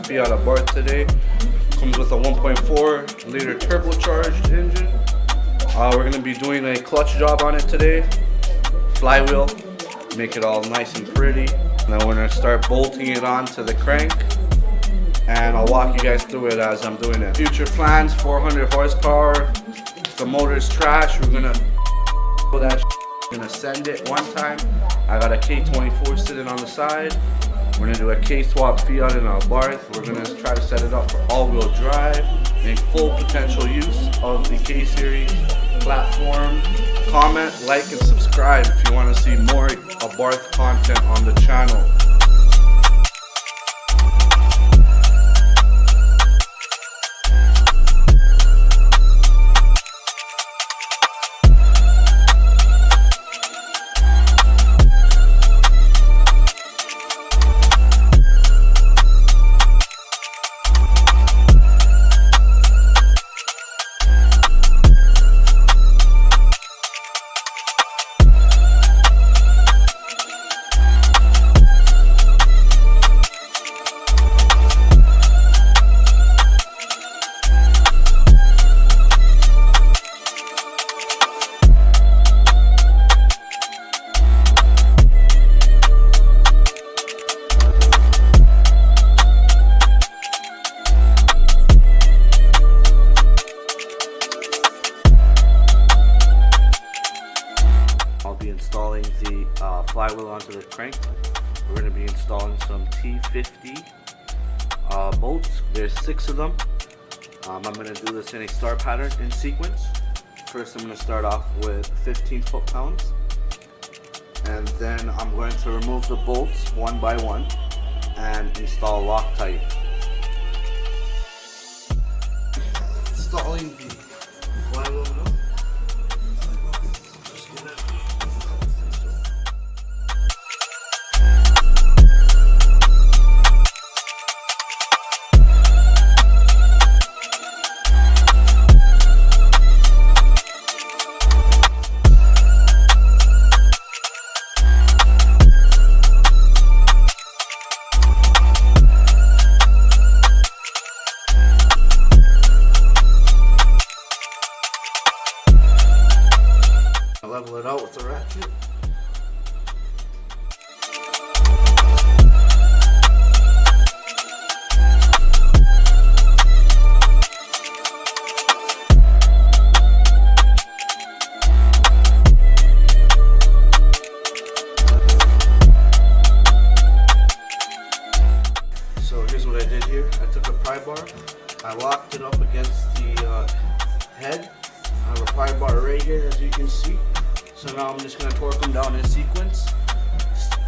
Fiat Abarth today. Comes with a 1.4 liter turbocharged engine. We're going to be doing a clutch job on it today. Flywheel, make it all nice and pretty. And then we're going to start bolting it onto the crank. And I'll walk you guys through it as I'm doing it. Future plans, 400 horsepower. The motor's trash. We're going to pull that shit. We're going to send it one time. I got a K24 sitting on the side. We're going to do a K-swap Fiat and Abarth. We're going to try to set it up for all-wheel drive. Make full potential use of the K-Series platform. Comment, like, and subscribe if you want to see more Abarth content on the channel. Installing the flywheel onto the crank. We're going to be installing some T50 bolts. There's 6 of them. I'm going to do this in a star pattern in sequence. First I'm going to start off with 15 foot-pounds, and then I'm going to remove the bolts one by one and install Loctite. Installing the flywheel now. Level it out with the ratchet. So here's what I did here. I took a pry bar, I locked it up against the head. I have a pry bar right here, as you can see. So now I'm just going to torque them down in sequence,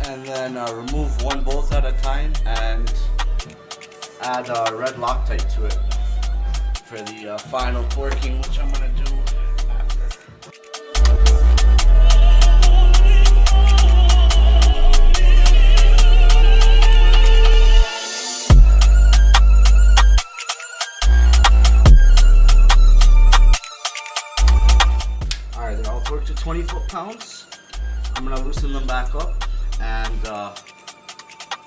and then remove one bolt at a time and add red Loctite to it for the final torquing, which I'm going to do after. Alright, they're all torqued to 20 foot-pounds. I'm going to loosen them back up and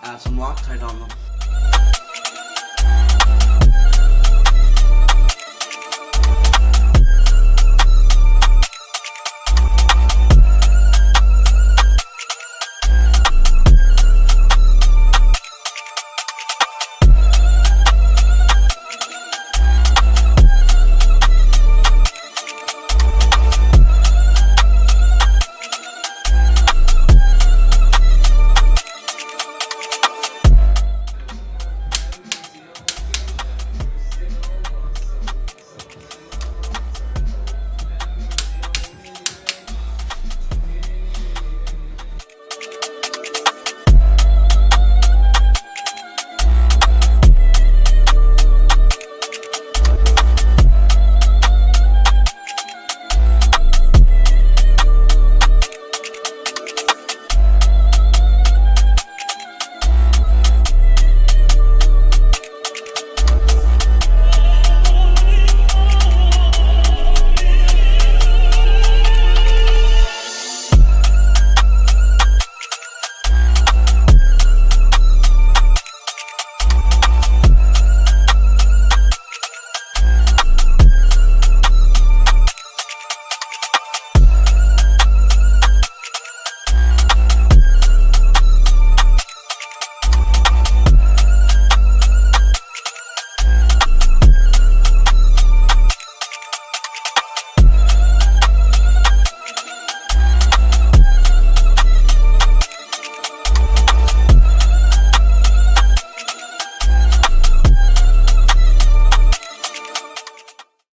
add some Loctite on them.